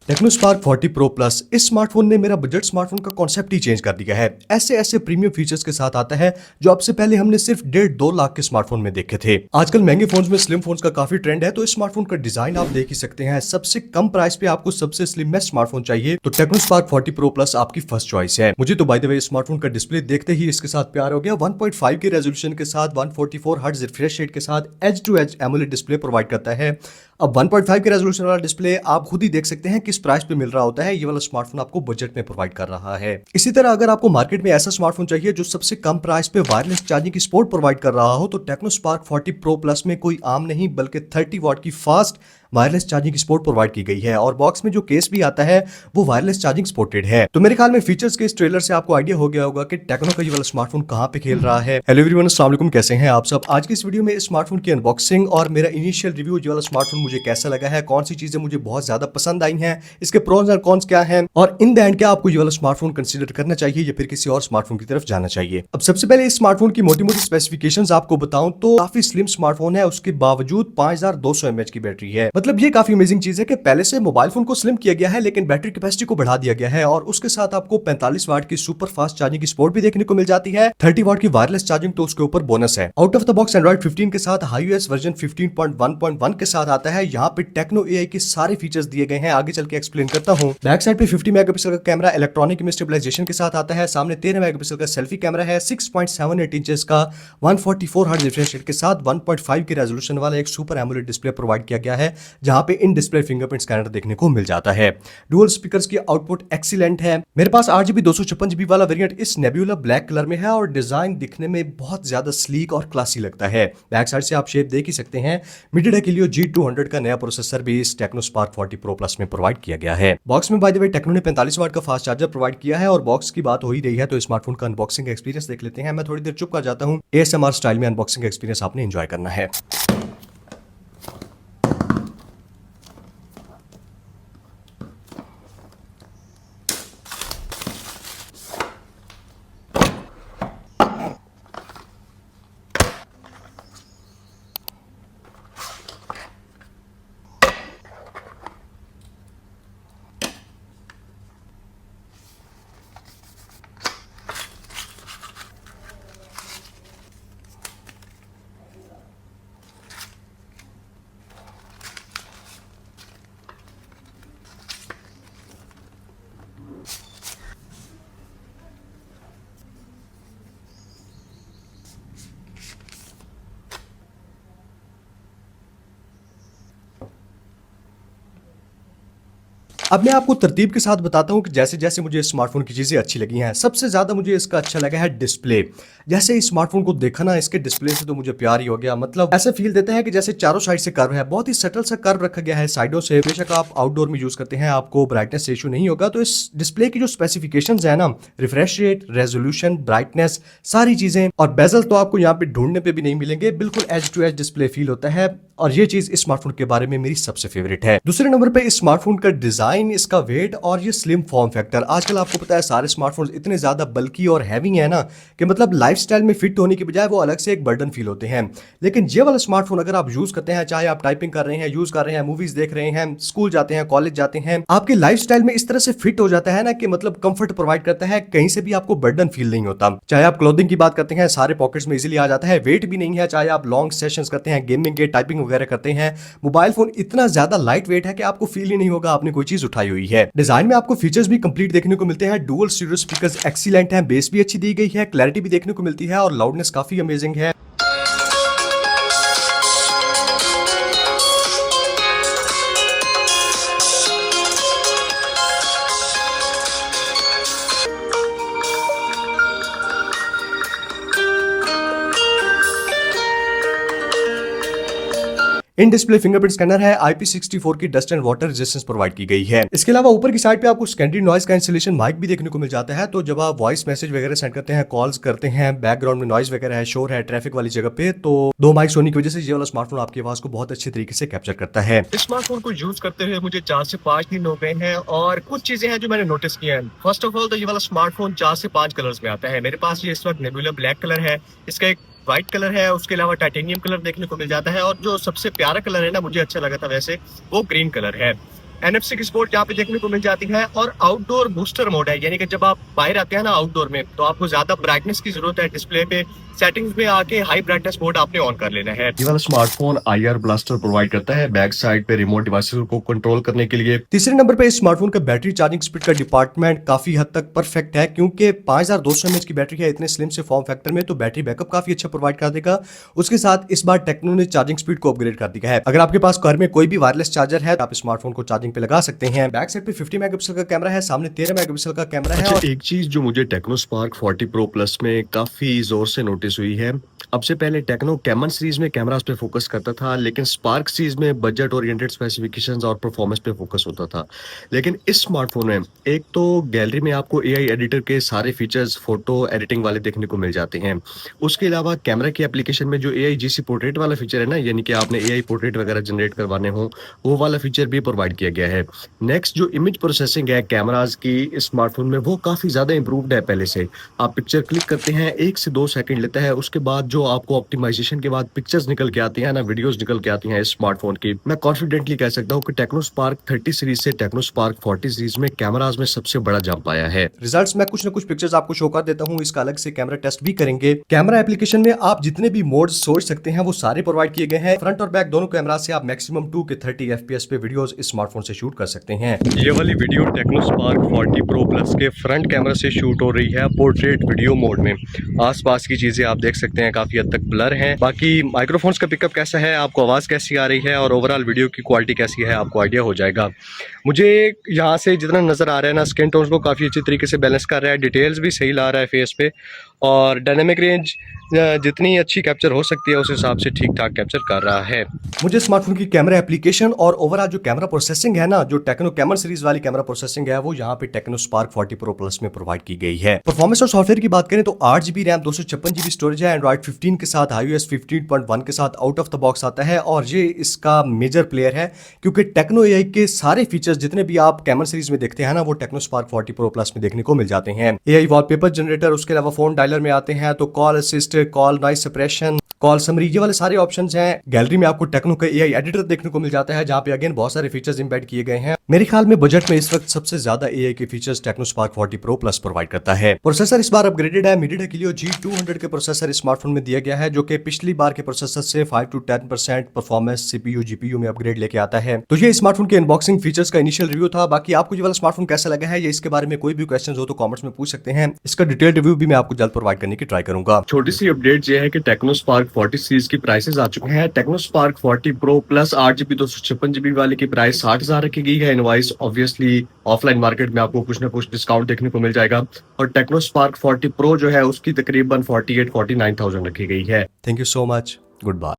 Tecno Spark 40 pro plus इस smartphone ने मेरा बजट स्मार्टफोन का कॉन्सेप्ट ही चेंज कर दिया है। ऐसे ऐसे प्रीमियम फीचर्स के साथ आता है जो अब से पहले हमने सिर्फ 1.5-2 लाख के स्मार्टफोन में देखे थे। आजकल महंगे फोन्स में स्लिम फोन्स का काफी ट्रेंड है, तो इस स्मार्टफोन का डिजाइन आप देख ही सकते हैं। सबसे कम प्राइस पे आपको सबसे स्लिमेस्ट स्मार्टफोन चाहिए तो टेक्नो स्पार्क 40 प्रो प्लस आपकी फर्स्ट चॉइस है। मुझे तो बाय द वे स्मार्टफोन का डिस्प्ले देखते ही इसके साथ प्यार हो गया। 1.5 के रेजोल्यूशन के साथ 144 हर्ट्ज रिफ्रेश रेट के साथ edge to edge AMOLED display provide करता है। अब 1.5 के रेजोल्यूशन वाला डिस्प्ले आप खुद ही देख सकते हैं किस प्राइस पे मिल रहा होता है। ये वाला स्मार्टफोन आपको बजट में प्रोवाइड कर रहा है। इसी तरह अगर आपको मार्केट में ऐसा स्मार्टफोन चाहिए जो सबसे कम प्राइस पे वायरलेस चार्जिंग की सपोर्ट प्रोवाइड कर रहा हो तो टेक्नो स्पार्क 40 प्रो प्लस में कोई आम नहीं बल्कि 30 वाट की फास्ट वायरलेस चार्जिंग की सपोर्ट प्रोवाइड की गई है। और बॉक्स में जो केस भी आता है वो वायरलेस चार्जिंग सपोर्टेड है। तो मेरे ख्याल में फीचर्स के इस ट्रेलर से आपको आइडिया हो गया होगा कि टेक्नो का ये वाला स्मार्टफोन कहां पे खेल रहा है। हेलो एवरीवन, अस्सलाम वालेकुम, कैसे हैं आप सब। आज की इस वीडियो में इस स्मार्टफोन की अनबॉक्सिंग और मेरा इनिशियल रिव्यू ये वाला स्मार्टफोन मुझे कैसा लगा है, कौन सी चीजें मुझे बहुत ज्यादा पसंद आई हैं, इसके प्रोज और कॉन्स क्या हैं, और इन द एंड क्या आपको ये वाला स्मार्टफोन कंसीडर करना चाहिए या फिर किसी और स्मार्टफोन की तरफ जाना चाहिए। अब सबसे पहले इस स्मार्टफोन की मोटी मोटी स्पेसिफिकेशंस आपको बताऊं तो काफी स्लिम स्मार्टफोन है, उसके बावजूद 5200 mAh की बैटरी है। मतलब ये काफी अमेजिंग चीज है कि पहले से मोबाइल फोन को स्लिम किया गया है लेकिन बैटरी कैपेसिटी को बढ़ा दिया गया है और उसके साथ आपको 45 वाट की सुपर फास्ट चार्जिंग की सपोर्ट भी देखने को मिल जाती है। 30 वाट की वायरलेस चार्जिंग तो उसके ऊपर बोनस है। Out of the box Android 15 के साथ iOS वर्जन 15.1.1 के साथ आता है। यहाँ पे टेक्नो एआई के सारे फीचर्स दिए गए हैं, आगे चल के एक्सप्लेन करता हूँ। बैक साइड पे 50 मेगापिक्सल का कैमरा इलेक्ट्रॉनिक इमेज स्टेबलाइजेशन के साथ आता है। सामने 13 मेगापिक्सल का सेल्फी कैमरा है। 6.78 इंचेस का 144 हर्ट्ज रिफ्रेश रेट के साथ 1.5 के रेजोल्यूशन वाला एक सुपर एमोलेड डिस्प्ले प्रोवाइड किया गया है, जहां पे इन डिस्प्ले फिंगरप्रिंट स्कैनर देखने को मिल जाता है। डुअल स्पीकर्स की आउटपुट एक्सीलेंट है। मेरे पास 8GB 256GB वाला वेरिएंट इस नेबुला ब्लैक कलर में है और डिजाइन दिखने में बहुत ज्यादा स्लीक और क्लासी लगता है। बैक साइड से आप शेप देख ही सकते हैं। मीडियाटेक हेलियो G200 का नया प्रोसेसर भी इस टेक्नो स्पार्क 40 प्रो प्लस में प्रोवाइड किया गया है। बॉक्स में बाय द वे टेक्नो ने 45 वाट का फास्ट चार्जर प्रोवाइड किया है। और बॉक्स की बात हो ही रही है तो स्मार्टफोन का अनबॉक्सिंग एक्सपीरियंस देख लेते हैं। मैं थोड़ी देर चुप कर जाता हूँ। ASMR स्टाइल में अनबॉक्सिंग एक्सपीरियंस आपने एंजॉय करना है। अब मैं आपको तरतीब के साथ बताता हूं कि जैसे जैसे मुझे इस स्मार्टफोन की चीज़ें अच्छी लगी हैं। सबसे ज़्यादा मुझे इसका अच्छा लगा है डिस्प्ले। जैसे इस स्मार्टफोन को देखा ना, इसके डिस्प्ले से तो मुझे प्यार ही हो गया। मतलब ऐसा फील देता है कि जैसे चारों साइड से कर्व है, बहुत ही सटल सा कर्व रखा गया है साइडों से। बेशक आप आउटडोर में यूज़ करते हैं, आपको ब्राइटनेस से इशू नहीं होगा। तो इस डिस्प्ले की जो स्पेसिफिकेशंस है ना, रिफ्रेश रेट, रेजोल्यूशन, ब्राइटनेस, सारी चीज़ें, और बेजल तो आपको यहाँ पे ढूंढने पे भी नहीं मिलेंगे। बिल्कुल edge to edge display feel होता है और ये चीज़ इस स्मार्टफोन के बारे में मेरी सबसे फेवरेट है। दूसरे नंबर पे इस स्मार्टफोन का डिजाइन, इसका वेट और ये स्लिम फॉर्म फैक्टर। आजकल आपको पता है सारे स्मार्टफोन्स इतने ज्यादा बल्की और हैवी है ना कि मतलब लाइफस्टाइल में फिट होने की बजाय वो अलग से एक बर्डन फील होते हैं। लेकिन ये वाला स्मार्टफोन अगर आप यूज करते हैं, चाहे आप टाइपिंग कर रहे हैं, यूज कर रहे हैं, मूवीज देख रहे हैं, स्कूल जाते हैं, कॉलेज जाते हैं, आपके लाइफस्टाइल में इस तरह से फिट हो जाता है ना कि मतलब कंफर्ट प्रोवाइड करता है। कहीं से भी आपको बर्डन फील नहीं होता। चाहे आप क्लोथिंग की बात करते हैं, सारे पॉकेट्स में इजीली आ जाता है। वेट भी नहीं है। चाहे आप लॉन्ग सेशंस करते हैं, गेमिंग के, टाइपिंग वगैरह करते हैं, मोबाइल फोन इतना ज्यादा लाइट वेट है कि आपको फील ही नहीं होगा आपने कोई चीज उठाई हुई है। डिजाइन में आपको फीचर्स भी कंप्लीट देखने को मिलते हैं। डुअल स्टीरियो स्पीकर्स एक्सीलेंट हैं, बेस भी अच्छी दी गई है, क्लैरिटी भी देखने को मिलती है और लाउडनेस काफी अमेजिंग है। इन डिस्प्ले फिंगरप्रिंट स्कैनर है। IP64 की dust and water resistance provide की गई है। इसके अलावा ऊपर की साइड पे आपको सेकेंडरी नॉइज कैंसिलेशन माइक भी देखने को मिल जाता है। तो जब आप वॉइस मैसेज वगैरह सेंड करते हैं, कॉल्स करते हैं, बैकग्राउंड में नॉइज वगैरह है, शोर है, ट्रैफिक वाली जगह पे, तो 2 माइक्स होने की वजह से ये वाला स्मार्टफोन आपकी आवाज को बहुत अच्छे तरीके से कैप्चर करता है। इस स्मार्टफोन को यूज करते हुए मुझे 4 से 5 दिन हो गए हैं और कुछ चीजें हैं जो मैंने नोटिस की हैं। फर्स्ट ऑफ ऑल तो ये वाला स्मार्टफोन 4 से 5 कलर्स में आता है। मेरे पास ये इस वक्त नेबुला ब्लैक कलर है, इसका एक व्हाइट कलर है, उसके अलावा टाइटेनियम कलर देखने को मिल जाता है और जो सबसे प्यारा कलर है ना, मुझे अच्छा लगा था वैसे, वो ग्रीन कलर है। NFC की सपोर्ट यहाँ पे देखने को मिल जाती है और आउटडोर बूस्टर मोड है, यानी कि जब आप बाहर आते हैं ना आउटडोर में तो आपको ज्यादा ब्राइटनेस की जरूरत है डिस्प्ले पे, सेटिंग्स में आके हाई ब्राइटनेस मोड आपने ऑन कर लेना है। ये वाला स्मार्टफोन IR ब्लास्टर प्रोवाइड करता है बैक साइड पे रिमोट डिवाइसेस को कंट्रोल करने के लिए। तीसरे नंबर पे इस स्मार्टफोन का बैटरी चार्जिंग स्पीड का डिपार्टमेंट काफी हद तक परफेक्ट है, क्योंकि 5200 mAh की बैटरी है इतने स्लिम से फॉर्म फैक्टर में, तो बैटरी बैकअप काफी अच्छा प्रोवाइड कर देगा। उसके साथ इस बार टेक्नो ने चार्जिंग स्पीड को अपग्रेड कर दिया है। अगर आपके पास घर में कोई भी वायरलेस चार्जर है तो आप स्मार्टफोन को चार्जिंग पे लगा सकते हैं। बैक साइड पे 50 मेगापिक्सल का कैमरा है, सामने 13 मेगापिक्सल का कैमरा है। अच्छा, एक चीज जो मुझे टेक्नो स्पार्क 40 प्रो प्लस में काफी जोर से नोटिस हुई है, अब से पहले टेक्नो कैमन सीरीज में कैमरास पे फोकस करता था, लेकिन स्पार्क सीरीज में बजट ओरिएंटेड स्पेसिफिकेशंस और परफॉर्मेंस पे फोकस होता था। लेकिन इस स्मार्टफोन में एक तो गैलरी में आपको AI एडिटर के सारे फीचर्स फोटो एडिटिंग वाले देखने को मिल जाते हैं। उसके अलावा कैमरा की एप्लीकेशन में जो AI GC पोर्ट्रेट वाला फीचर है ना, यानी कि आपने AI पोर्ट्रेट वगैरह जनरेट करवाने हो, वो वाला फीचर भी प्रोवाइड किया गया है। नेक्स्ट जो इमेज प्रोसेसिंग है कैमरास की इस स्मार्टफोन में, वो काफी ज्यादा इंप्रूव्ड है पहले से। आप पिक्चर क्लिक करते हैं 1 से 2 सेकंड लेता है, उसके बाद जो आपको ऑप्टिमाइजेशन के बाद पिक्चर्स निकल के आती हैं ना, वीडियोस निकल के आती हैं इस स्मार्टफोन की, मैं कॉन्फिडेंटली कह सकता हूँ कि टेक्नो स्पार्क 30 सीरीज से टेक्नो स्पार्क 40 सीरीज में कैमरास में सबसे बड़ा जंप आया है। रिजल्ट्स में कुछ ना कुछ पिक्चर्स आपको शो कर देता हूँ, इसका अलग से कैमरा टेस्ट भी करेंगे। कैमरा एप्लीकेशन में आप जितने भी मोड्स सोच सकते हैं वो सारे प्रोवाइड किए गए हैं। फ्रंट और बैक दोनों कैमरा से आप मैक्सिमम 2 के 30 FPS पे वीडियोस इस स्मार्टफोन से शूट कर सकते हैं। ये वाली video Tecno Spark 40 pro plus के फ्रंट कैमरा से शूट हो रही है पोर्ट्रेट वीडियो मोड में। आसपास की चीजें आप देख सकते हैं काफी हद तक ब्लर हैं। बाकी माइक्रोफोन्स का पिकअप कैसा है, आपको आवाज कैसी आ रही है और ओवरऑल वीडियो की क्वालिटी कैसी है आपको आइडिया हो जाएगा। मुझे यहाँ से जितना नजर आ रहा है ना, स्किन टोन्स को काफी अच्छी तरीके से बैलेंस कर रहा है, डिटेल्स भी सही ला रहा है फेस पे, और डायनेमिक रेंज जितनी अच्छी कैप्चर हो सकती है उस हिसाब से ठीक ठाक कैप्चर कर रहा है। मुझे स्मार्टफोन की कैमरा एप्लीकेशन और ओवरऑल जो कैमरा प्रोसेसिंग है ना, जो टेक्नो कैमन सीरीज वाली कैमरा प्रोसेसिंग है, वो यहाँ पे टेक्नो स्पार्क 40 प्रो प्लस में प्रोवाइड की गई है। परफॉर्मेंस और सॉफ्टवेयर की बात करें तो 8GB रैम 256GB स्टोरेज है, एंड्रॉइड 15 के साथ, iOS 15.1 के साथ आउट ऑफ द बॉक्स आता है, और ये इसका मेजर प्लेयर है क्योंकि टेक्नो AI के सारे फीचर्स जितने भी आप कैमन सीरीज में देखते हैं ना, वो टेक्नो स्पार्क 40 प्रो प्लस में देखने को मिल जाते हैं। AI वॉलपेपर जनरेटर, उसके अलावा फोन डायलर में आते हैं तो call assist, call noise suppression, call summary, ये वाले सारे ऑप्शंस हैं। गैलरी में आपको टेक्नो का AI एडिटर देखने को मिल जाता है, जहां पे अगेन बहुत सारे फीचर्स इंबेड किए गए हैं। मेरे ख्याल में बजट में इस वक्त सबसे ज्यादा AI के features Tecno Spark 40 pro plus provide करता है। प्रोसेसर इस बार अपग्रेडेड है, MediaTek Helio G200 के प्रोसेसर इस स्मार्टफोन में दिया गया है, जो कि पिछली बार के प्रोसेसर से 5 to 10% परफॉर्मेंस CPU GPU में अपग्रेड लेके आता है। तो ये स्मार्टफोन के अनबॉक्सिंग फीचर्स का इनिशियल रिव्यू था। बाकी आपको ये वाला स्मार्टफोन कैसा लगा है, या इसके बारे में कोई भी क्वेश्चन हो तो कॉमेंट्स में पूछ सकते हैं। इसका डिटेल रिव्यू भी मैं आपको जल्द प्रोवाइड करने की ट्राई करूंगा। छोटी सी अपडेट ये है कि टेक्नो स्पार्क 40 सीरीज की प्राइसेस आ चुके हैं। Tecno Spark 40 pro plus 8GB 256GB वाले की प्राइस 60,000 रखी गई है। इनवाइस ऑब्वियसली ऑफलाइन मार्केट में आपको कुछ ना कुछ डिस्काउंट देखने को मिल जाएगा, और टेक्नो स्पार्क 40 प्रो जो है उसकी तकरीबन 48-49,000 रखी गई है। Thank you so much, good bye.